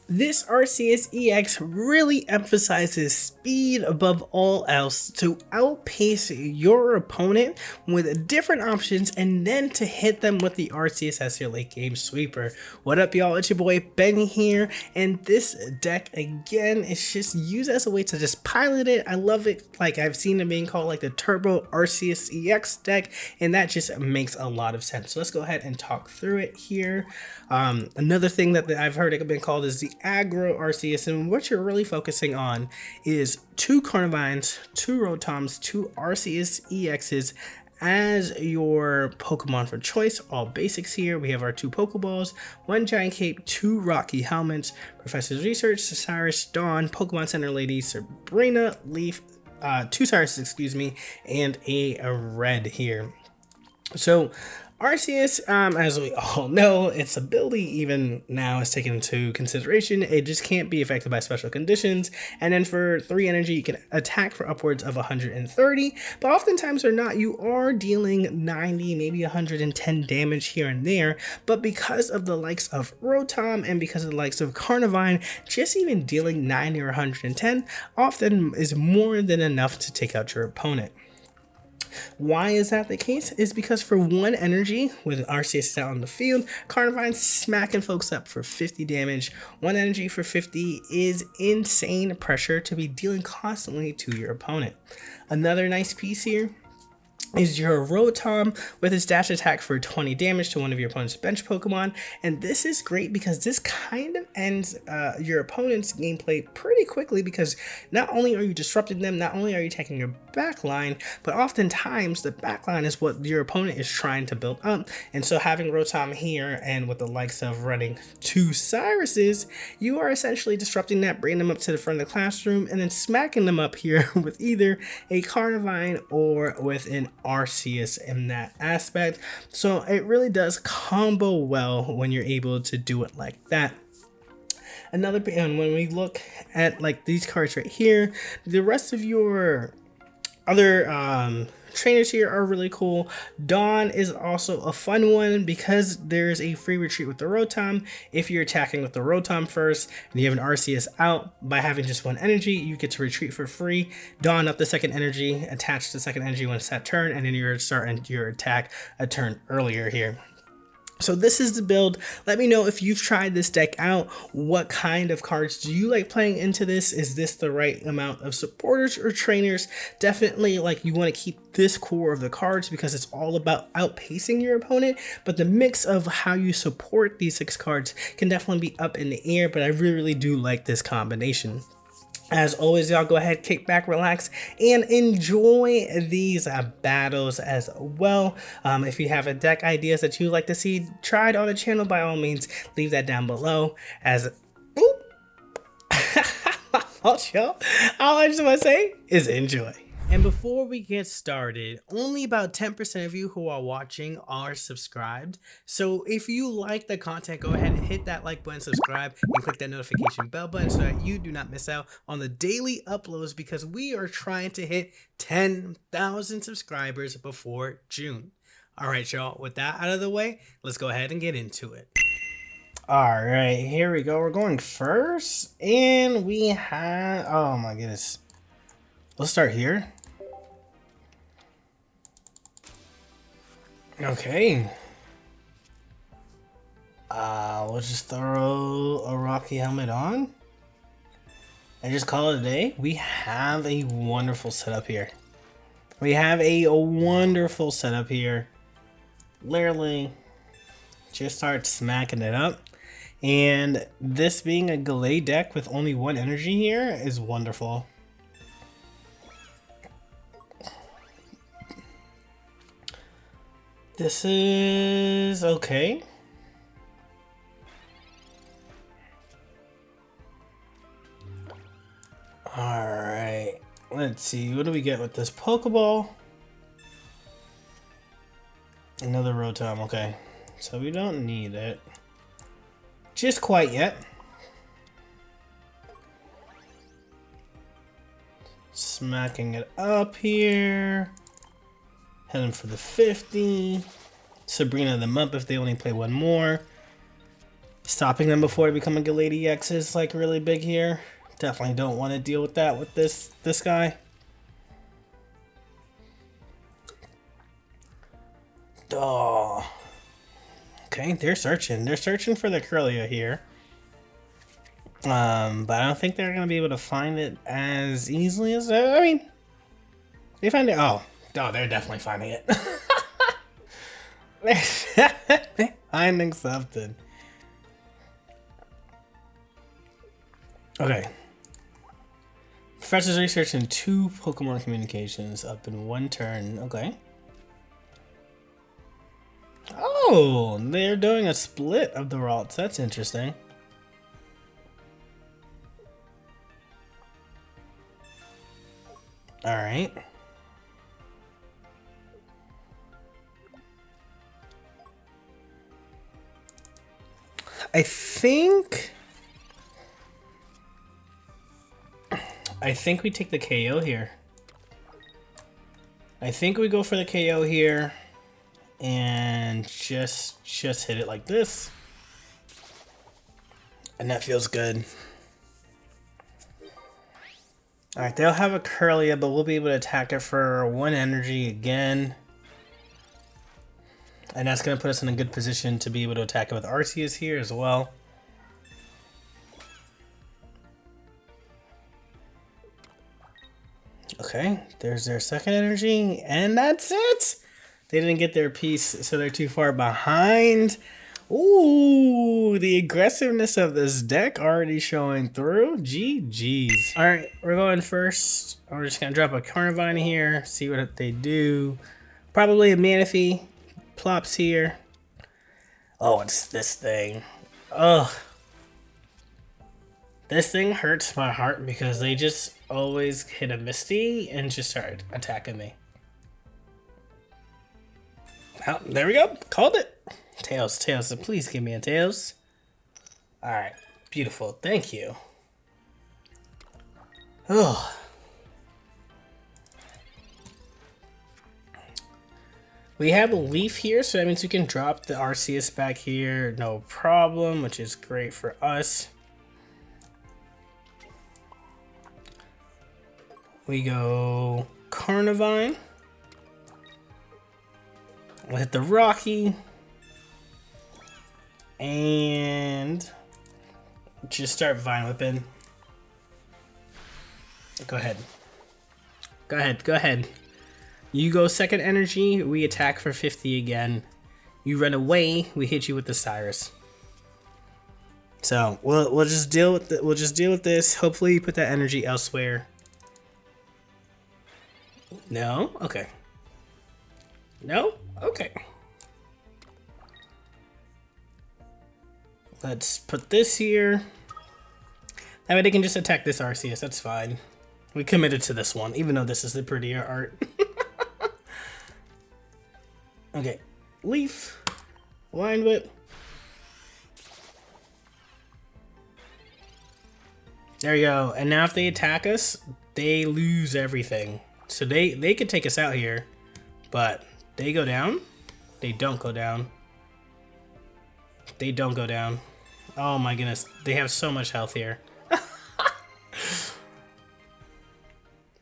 This Arceus EX really emphasizes speed above all else to outpace your opponent with different options and then to hit them with the Arceus as your late game sweeper. What up y'all, it's your boy Ben here, and this deck again is just used as a way to just pilot it. I love it, like I've seen it being called like the Turbo Arceus EX deck, and that just makes a lot of sense. So let's go ahead and talk through it here. Another thing that I've heard it been called is the aggro Arceus, and what you're really focusing on is 2 Carnivines, 2 Rotoms, 2 Arceus EXs as your Pokemon for choice. All basics here. We have our 2 Pokeballs, 1 Giant Cape, 2 Rocky Helmets, Professor's Research, Cyrus, Dawn, Pokemon Center Lady, Sabrina, Leaf, 2 Cyrus, excuse me, and a red here. So Arceus, as we all know, its ability even now is taken into consideration. It just can't be affected by special conditions. And then for 3 energy, you can attack for upwards of 130, but oftentimes or not, you are dealing 90, maybe 110 damage here and there. But because of the likes of Rotom and because of the likes of Carnivine, just even dealing 90 or 110 often is more than enough to take out your opponent. Why is that the case? Is because for 1 energy, with Arceus out on the field, Carnivine's smacking folks up for 50 damage. 1 energy for 50 is insane pressure to be dealing constantly to your opponent. Another nice piece here is your Rotom with his dash attack for 20 damage to one of your opponent's bench Pokemon, and this is great because this kind of ends your opponent's gameplay pretty quickly, because not only are you disrupting them, not only are you taking your backline, but oftentimes the backline is what your opponent is trying to build up. And so having Rotom here and with the likes of running 2 Cyruses, you are essentially disrupting that, bringing them up to the front of the classroom, and then smacking them up here with either a Carnivine or with an Arceus in that aspect. So it really does combo well when you're able to do it like that. Another, and when we look at like these cards right here, the rest of your other trainers here are really cool. Dawn is also a fun one because there's a free retreat with the Rotom. If you're attacking with the Rotom first and you have an Arceus out, by having just 1 energy, you get to retreat for free. Dawn up the 2nd energy, attach the 2nd energy when it's that turn, and then you're starting your attack a turn earlier here. So this is the build. Let me know if you've tried this deck out. What kind of cards do you like playing into this? Is this the right amount of supporters or trainers? Definitely, like, you want to keep this core of the cards because it's all about outpacing your opponent, but the mix of how you support these 6 cards can definitely be up in the air, but I really do like this combination. As always, y'all, go ahead, kick back, relax, and enjoy these battles as well. If you have a deck ideas that you'd like to see tried on the channel, by all means, leave that down below. As y'all, all I just want to say is enjoy. And before we get started, only about 10% of you who are watching are subscribed. So if you like the content, go ahead and hit that like button, subscribe, and click that notification bell button so that you do not miss out on the daily uploads, because we are trying to hit 10,000 subscribers before June. All right, y'all, with that out of the way, let's go ahead and get into it. All right, here we go. We're going first, and we have, oh my goodness. Let's start here. Okay. We'll just throw a Rocky Helmet on and just call it a day. We have a wonderful setup here. Literally, just start smacking it up. And this being a Galay deck with only 1 energy here is wonderful. This is okay. Alright, let's see. What do we get with this Pokeball? Another Rotom, okay. So we don't need it just quite yet. Smacking it up here. Heading for the 50. Sabrina them up if they only play 1 more. Stopping them before they become a Galady X is like really big here. Definitely don't want to deal with that with this guy. Oh. Okay, they're searching. They're searching for the Kirlia here. But I don't think they're gonna be able to find it as easily as I mean, they find it. Oh, they're definitely finding it. They're finding something. Okay. Professor's research in 2 Pokemon communications up in 1 turn. Okay. Oh, they're doing a split of the routes. That's interesting. All right. I think we take the KO here. I think we go for the KO here and just hit it like this. And that feels good. Alright, they'll have a Kirlia, but we'll be able to attack it for 1 energy again. And that's going to put us in a good position to be able to attack it with Arceus here as well. Okay, there's their second energy, and that's it! They didn't get their piece, so they're too far behind. Ooh, the aggressiveness of this deck already showing through. GG's. Alright, we're going first. We're just going to drop a Carnivine here, see what they do. Probably a Manaphy. Plops here. Oh, it's this thing. Ugh. This thing hurts my heart because they just always hit a Misty and just start attacking me. Oh, there we go. Called it. Tails, so please give me a Tails. Alright. Beautiful. Thank you. Oh. We have a Leaf here, so that means we can drop the Arceus back here, no problem, which is great for us. We go Carnivine. We'll hit the Rocky. And just start Vine Whipping. Go ahead. Go ahead. You go second energy, we attack for 50 again. You run away, we hit you with the Cyrus. So we'll just deal with this. Hopefully you put that energy elsewhere. No? Okay. No? Okay. Let's put this here. That way they can just attack this Arceus, that's fine. We committed to this one, even though this is the prettier art. Okay, Leaf, Line Whip. There you go. And now if they attack us, they lose everything. So they could take us out here, but they go down. They don't go down. They don't go down. Oh my goodness, they have so much health here.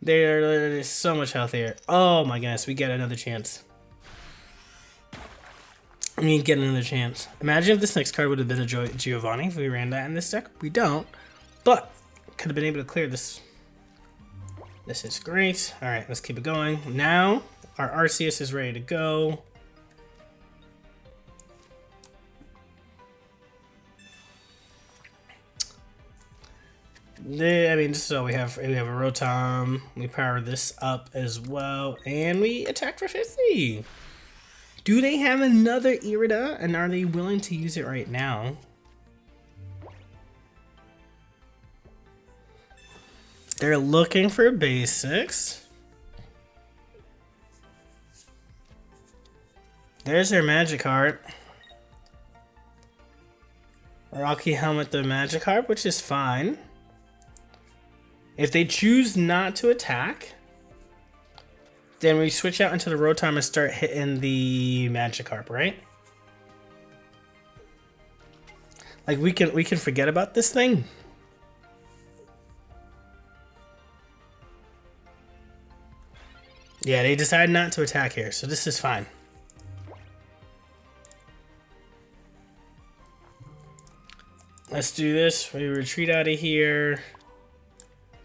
There's so much health here. Oh my goodness, we get another chance. We get another chance. Imagine if this next card would have been a Giovanni if we ran that in this deck. We don't, but could have been able to clear this. This is great. All right, let's keep it going. Now our Arceus is ready to go. I mean, so we have a Rotom. We power this up as well, and we attack for 50. Do they have another Irida, and are they willing to use it right now? They're looking for basics. There's their Magikarp. Rocky Helmet the Magikarp, which is fine. If they choose not to attack, then we switch out into the Rotom and start hitting the Magikarp, right? Like we can forget about this thing. Yeah, they decided not to attack here, so this is fine. Let's do this. We retreat out of here.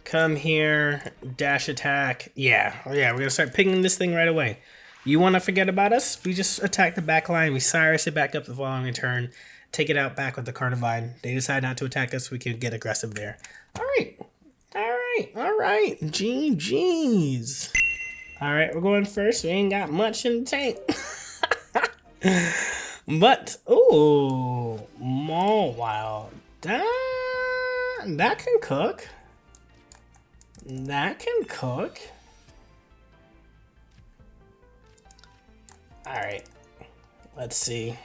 Come here. Dash attack. Yeah, we're gonna start pinging this thing right away. You want to forget about us? We just attack the back line. We Cyrus it back up the following turn. Take it out back with the Carnivine. They decide not to attack us. We can get aggressive there. All right. GG's. All right, we're going first. We ain't got much in the tank. But, ooh, Mawile. That can cook. That can cook. All right. Let's see.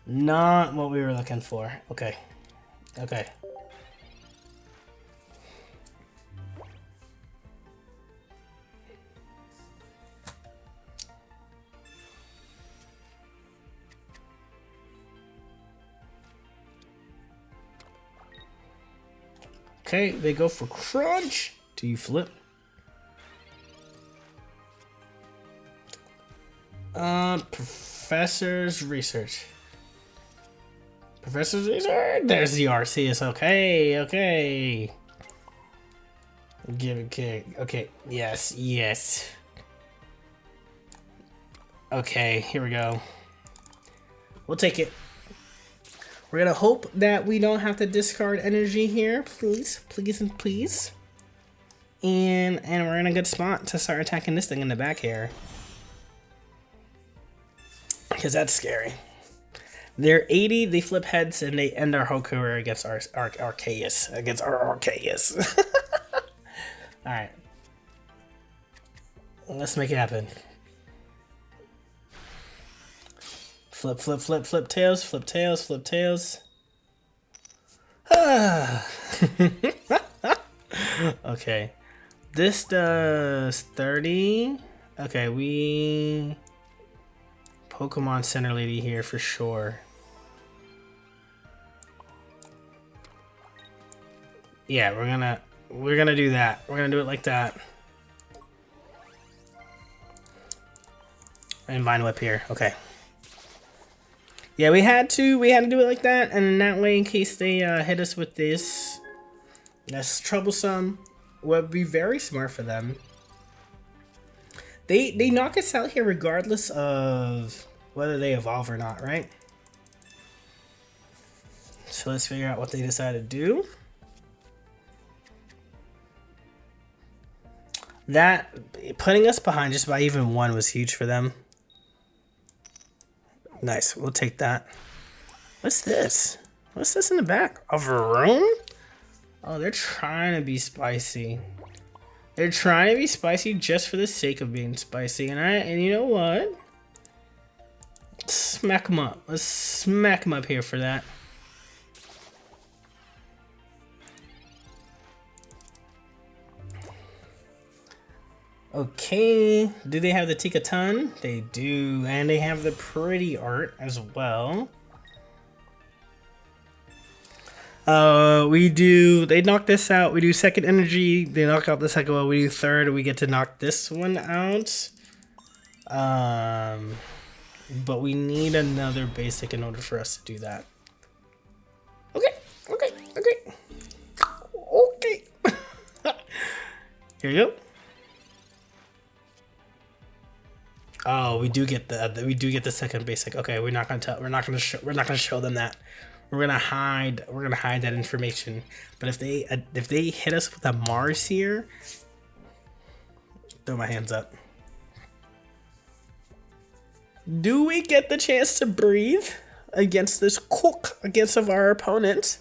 Not what we were looking for. Okay. Okay, they go for crunch. Do you flip? Professor's research. There's the Arceus. Okay. Give a kick. Okay, yes. Okay, here we go. We'll take it. We're gonna hope that we don't have to discard energy here, please. And we're in a good spot to start attacking this thing in the back here. Because that's scary. They're 80, they flip heads, and they end our whole career against our Arceus. Alright. Let's make it happen. Flip tails. Okay. This does 30. Okay, we... Pokemon Center Lady here for sure. Yeah, we're gonna do that. We're gonna do it like that. And Vine Whip here. Okay. Yeah, we had to do it like that, and in that way, in case they hit us with this, that's troublesome. Would be very smart for them. They knock us out here regardless of whether they evolve or not, right? So let's figure out what they decide to do. That putting us behind just by even one was huge for them. Nice, we'll take that. What's this? What's this in the back? A Varoon? Oh, they're trying to be spicy. They're trying to be spicy just for the sake of being spicy. And you know what? Let's smack them up. Let's smack them up here for that. Okay, do they have the Tika-Ton? They do, and they have the pretty art as well. We do, they knock this out, we do second energy, they knock out the second one, we do third, we get to knock this one out. But we need another basic in order for us to do that. Okay. Here you go. Oh, we do get the second basic. Okay, we're not gonna show them that. We're gonna hide that information. But if they hit us with a Mars here, throw my hands up. Do we get the chance to breathe against this cook against of our opponent?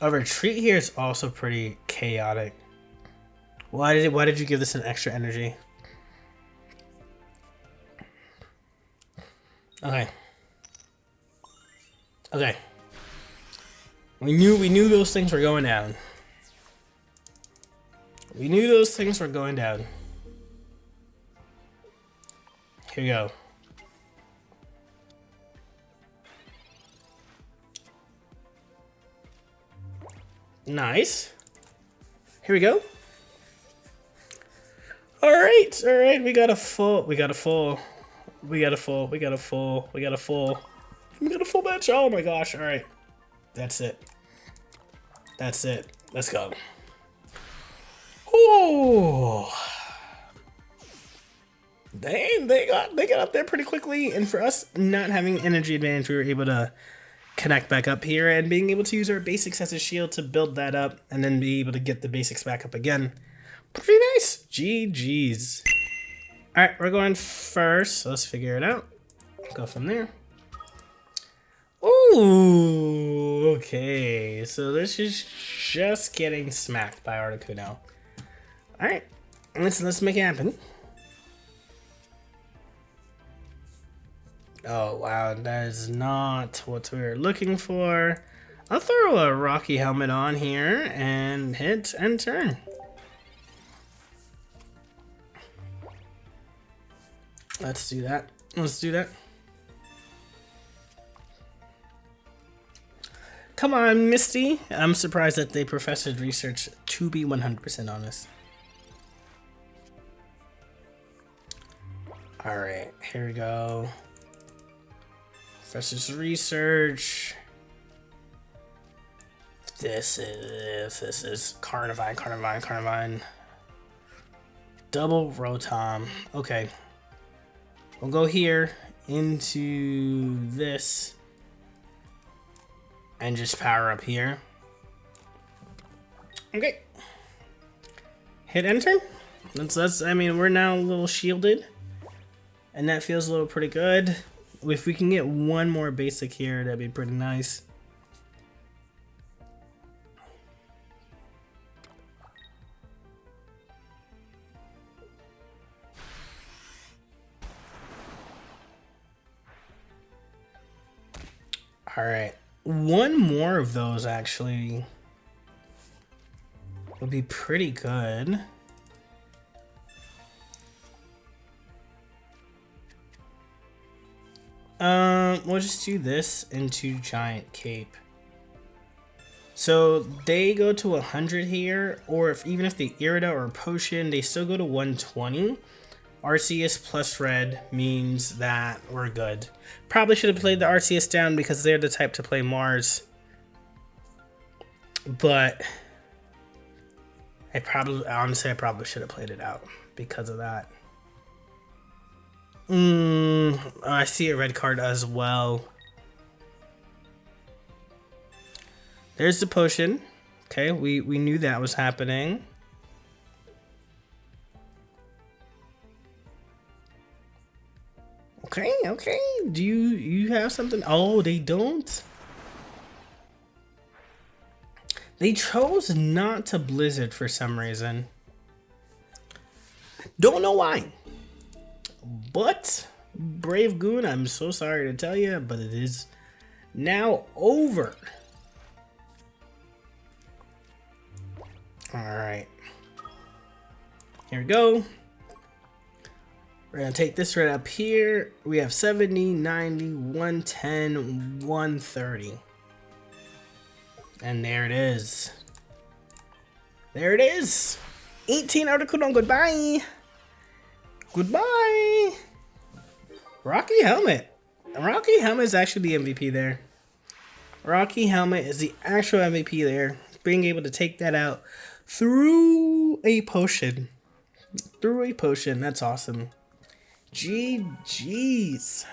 A retreat here is also pretty chaotic. Why did you give this an extra energy? Okay. We knew those things were going down. Here we go. Nice. Here we go. All right. We got a full bench. Oh my gosh. All right. That's it. Let's go. Oh. They got up there pretty quickly, and for us not having energy advantage, we were able to connect back up here and being able to use our basics as a shield to build that up and then be able to get the basics back up again. Pretty nice. GG's. All right, we're going first. So let's figure it out. Go from there. Ooh, okay. So this is just getting smacked by Articuno. All right, let's make it happen. Oh, wow, that is not what we were looking for. I'll throw a Rocky helmet on here and hit and turn. Let's do that. Come on, Misty. I'm surprised that they professed research to be 100% honest. All right, here we go. Professor's research. This is Carnivine. Double Rotom. Okay. We'll go here into this and just power up here. Okay. Hit enter. I mean, we're now a little shielded, and that feels a little pretty good. If we can get one more basic here, that'd be pretty nice. All right, one more of those actually would be pretty good. We'll just do this into Giant Cape. So they go to 100 here, or even if they Irida or Potion, they still go to 120. Arceus plus red means that we're good. Probably should have played the Arceus down because they're the type to play Mars. But honestly, I probably should have played it out because of that. I see a red card as well. There's the potion. Okay, we knew that was happening. Okay. Do you have something? Oh, they don't. They chose not to Blizzard for some reason. Don't know why. But, Brave Goon, I'm so sorry to tell you, but it is now over. Alright. Here we go. We're going to take this right up here. We have 70, 90, 110, 130. And there it is. 18 Articuno, goodbye. Rocky Helmet. Rocky Helmet is actually the MVP there. Rocky Helmet is the actual MVP there. Being able to take that out through a potion. That's awesome. GG's.